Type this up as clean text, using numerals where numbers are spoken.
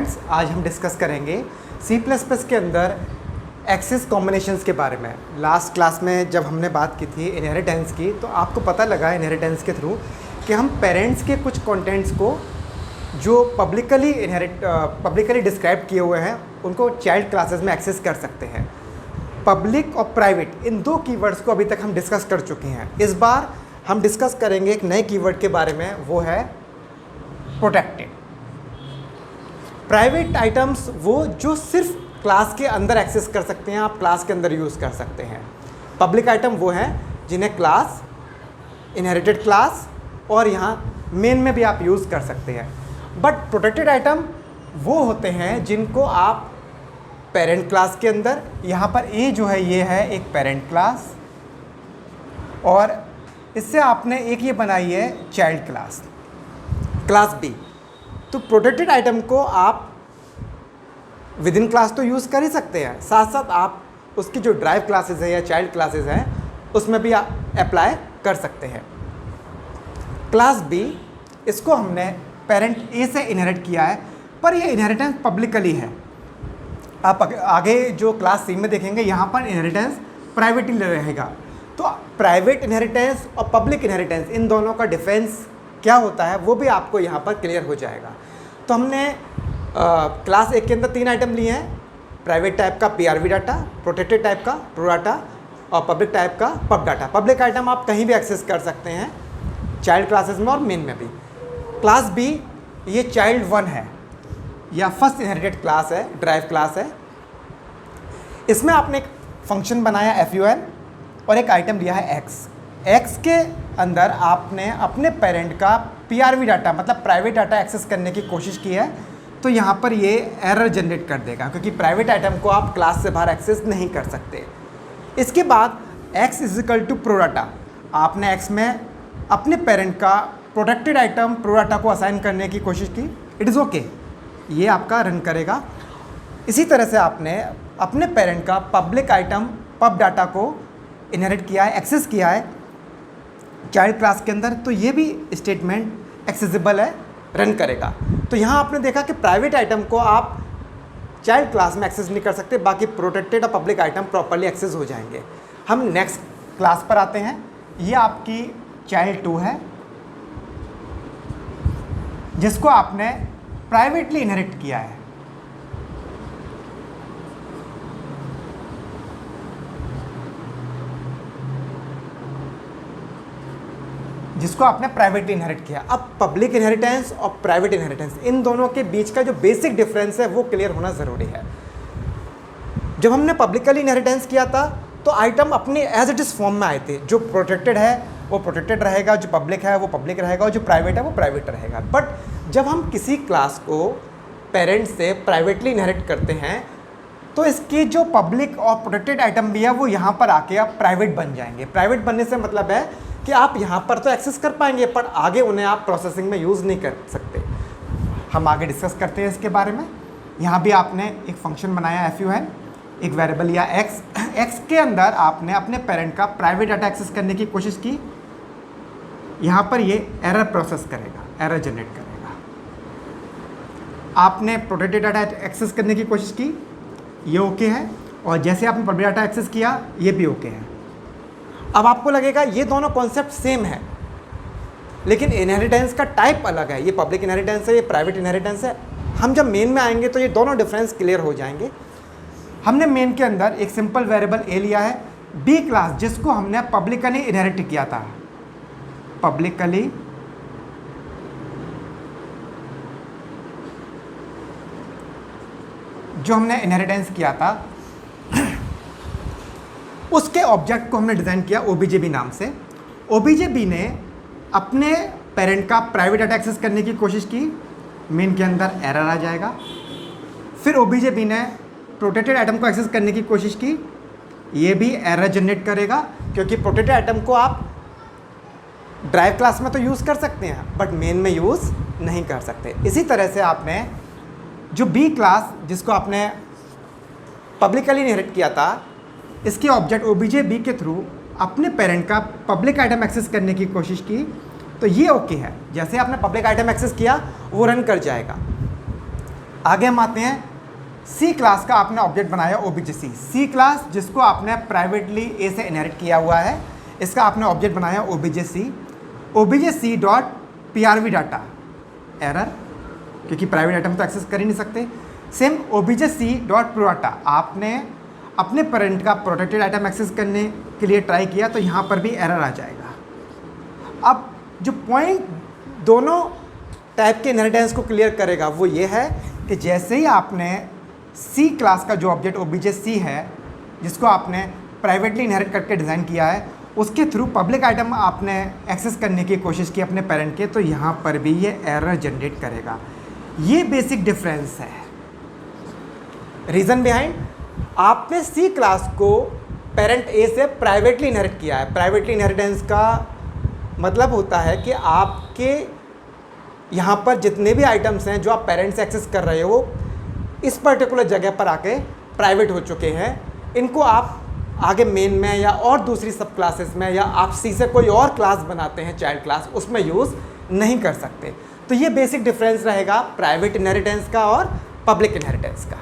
Students, आज हम discuss करेंगे सी प्लस प्लस के अंदर एक्सेस कॉम्बिनेशंस के बारे में। लास्ट क्लास में जब हमने बात की थी इनहेरिटेंस की, तो आपको पता लगा इनहेरिटेंस के थ्रू कि हम पेरेंट्स के कुछ कंटेंट्स को जो पब्लिकली डिस्क्राइब किए हुए हैं उनको चाइल्ड क्लासेस में एक्सेस कर सकते हैं। पब्लिक और प्राइवेट, इन दो कीवर्ड्स को अभी तक हम डिस्कस कर चुके हैं। इस बार हम डिस्कस करेंगे एक नए कीवर्ड के बारे में, वो है प्रोटेक्टेड। प्राइवेट आइटम्स वो जो सिर्फ क्लास के अंदर एक्सेस कर सकते हैं, आप क्लास के अंदर यूज़ कर सकते हैं। पब्लिक आइटम वो हैं जिन्हें क्लास, इनहेरिटेड क्लास और यहाँ मेन में भी आप यूज़ कर सकते हैं। बट प्रोटेक्टेड आइटम वो होते हैं जिनको आप पेरेंट क्लास के अंदर, यहाँ पर ए जो है ये है एक पेरेंट क्लास और इससे आपने एक ये बनाई है चाइल्ड क्लास, क्लास बी। तो प्रोटेक्टेड आइटम को आप विद इन क्लास तो यूज़ कर ही सकते हैं, साथ साथ आप उसकी जो ड्राइव क्लासेस है या चाइल्ड क्लासेस हैं उसमें भी आप अप्लाई कर सकते हैं। क्लास बी, इसको हमने पेरेंट ए से इनहेरिट किया है, पर ये इनहेरिटेंस पब्लिकली है। आप आगे जो क्लास सी में देखेंगे यहाँ पर इनहेरिटेंस प्राइवेटली रहेगा। तो प्राइवेट इनहेरिटेंस और पब्लिक इनहेरिटेंस, इन दोनों का डिफरेंस क्या होता है वो भी आपको यहाँ पर क्लियर हो जाएगा। तो हमने क्लास एक के अंदर 3 आइटम लिए हैं, प्राइवेट टाइप का PRV डाटा, प्रोटेक्टेड टाइप का प्रो डाटा और पब्लिक टाइप का पब डाटा। पब्लिक आइटम आप कहीं भी एक्सेस कर सकते हैं, चाइल्ड क्लासेस में और मेन में भी। क्लास बी ये चाइल्ड 1 है या फर्स्ट इनहेरिटेड क्लास है, ड्राइव क्लास है। इसमें आपने एक फंक्शन बनाया FUN और एक आइटम लिया है X के अंदर आपने अपने पेरेंट का PRV डाटा मतलब प्राइवेट डाटा एक्सेस करने की कोशिश की है, तो यहाँ पर ये एरर जनरेट कर देगा क्योंकि प्राइवेट आइटम को आप क्लास से बाहर एक्सेस नहीं कर सकते। इसके बाद X is equal to pro data, आपने X में अपने पेरेंट का प्रोटेक्टेड आइटम प्रो डाटा को असाइन करने की कोशिश की, इट इज़ ओके, ये आपका रन करेगा। इसी तरह से आपने अपने पेरेंट का पब्लिक आइटम पब डाटा को इनहेरिट किया है, एक्सेस किया है चाइल्ड क्लास के अंदर, तो ये भी स्टेटमेंट एक्सेसिबल है, रन करेगा। तो यहाँ आपने देखा कि प्राइवेट आइटम को आप चाइल्ड क्लास में एक्सेस नहीं कर सकते, बाकी प्रोटेक्टेड और पब्लिक आइटम प्रॉपर्ली एक्सेस हो जाएंगे। हम नेक्स्ट क्लास पर आते हैं। ये आपकी चाइल्ड 2 है जिसको आपने प्राइवेटली इनहेरिट किया है। जिसको आपने प्राइवेटली इनहेरिट किया। अब पब्लिक इनहेरिटेंस और प्राइवेट इनहेरिटेंस, इन दोनों के बीच का जो बेसिक डिफरेंस है वो क्लियर होना ज़रूरी है। जब हमने पब्लिकली इनहेरिटेंस किया था तो आइटम अपने एज इट इज़ फॉर्म में आए थे। जो प्रोटेक्टेड है वो प्रोटेक्टेड रहेगा, जो पब्लिक है वो पब्लिक रहेगा और जो प्राइवेट है वो प्राइवेट रहेगा। बट जब हम किसी क्लास को पेरेंट से प्राइवेटली इनहेरिट करते हैं तो इसकी जो पब्लिक और प्रोटेक्टेड आइटम भी है वो यहाँ पर आके आप प्राइवेट बन जाएंगे। प्राइवेट बनने से मतलब है कि आप यहाँ पर तो एक्सेस कर पाएंगे पर आगे उन्हें आप प्रोसेसिंग में यूज़ नहीं कर सकते। हम आगे डिस्कस करते हैं इसके बारे में। यहाँ भी आपने एक फंक्शन बनाया FUN, एक वेरिएबल या X के अंदर आपने अपने पेरेंट का प्राइवेट डाटा एक्सेस करने की कोशिश की। यहाँ पर ये एरर प्रोसेस करेगा, एरर जनरेट करेगा। आपने प्रोटेक्टेड डाटा एक्सेस करने की कोशिश की, ये ओके है, और जैसे आपने पब्लिक डाटा एक्सेस किया ये भी ओके है। अब आपको लगेगा ये दोनों कॉन्सेप्ट सेम है, लेकिन इनहेरिटेंस का टाइप अलग है। ये पब्लिक इनहेरिटेंस है, ये प्राइवेट इनहेरिटेंस है। हम जब मेन में आएंगे तो ये दोनों डिफरेंस क्लियर हो जाएंगे। हमने मेन के अंदर एक सिंपल वेरिएबल A लिया है, B क्लास, जिसको हमने पब्लिकली इनहेरिट किया था। पब्लिकली जो हमने इनहेरिटेंस किया था उसके ऑब्जेक्ट को हमने डिज़ाइन किया OBJB नाम से। OBJB ने अपने पेरेंट का प्राइवेट डाटा एक्सेस करने की कोशिश की, मेन के अंदर एरर आ जाएगा। फिर OBJB ने प्रोटेक्टेड आइटम को एक्सेस करने की कोशिश की, ये भी एरर जनरेट करेगा क्योंकि प्रोटेक्टेड आइटम को आप ड्राइव क्लास में तो यूज़ कर सकते हैं बट मेन में यूज़ नहीं कर सकते। इसी तरह से आपने जो B क्लास जिसको आपने पब्लिकली इनहेरिट किया था, इसके ऑब्जेक्ट OBJB के थ्रू अपने पेरेंट का पब्लिक आइटम एक्सेस करने की कोशिश की, तो ये ओके है। जैसे आपने पब्लिक आइटम एक्सेस किया वो रन कर जाएगा। आगे हम आते हैं सी क्लास का आपने ऑब्जेक्ट बनाया ओबीजे सी क्लास जिसको आपने प्राइवेटली ए से इनहेरिट किया हुआ है, इसका आपने ऑब्जेक्ट बनाया OBJ C dot PRV data error, क्योंकि प्राइवेट आइटम तो एक्सेस कर ही नहीं सकते। Same OBJ C dot prodata, आपने अपने पेरेंट का प्रोटेक्टेड आइटम एक्सेस करने के लिए ट्राई किया तो यहाँ पर भी एरर आ जाएगा। अब जो पॉइंट दोनों टाइप के इनहेरिटेंस को क्लियर करेगा वो ये है कि जैसे ही आपने सी क्लास का जो ऑब्जेक्ट ओबीजे सी है जिसको आपने प्राइवेटली इनहेरिट करके डिज़ाइन किया है उसके थ्रू पब्लिक आइटम आपने एक्सेस करने की कोशिश की अपने पेरेंट के, तो यहाँ पर भी ये एरर जनरेट करेगा। ये बेसिक डिफरेंस है। रीज़न बिहाइंड, आपने सी क्लास को पेरेंट ए से प्राइवेटली इनहेरिट किया है। प्राइवेटली इनहेरिटेंस का मतलब होता है कि आपके यहाँ पर जितने भी आइटम्स हैं जो आप पेरेंट से एक्सेस कर रहे हो इस पर्टिकुलर जगह पर आके प्राइवेट हो चुके हैं। इनको आप आगे मेन में या और दूसरी सब क्लासेस में या आप सी से कोई और क्लास बनाते हैं चाइल्ड क्लास, उसमें यूज़ नहीं कर सकते। तो ये बेसिक डिफरेंस रहेगा प्राइवेट इनहेरिटेंस का और पब्लिक इनहेरिटेंस का।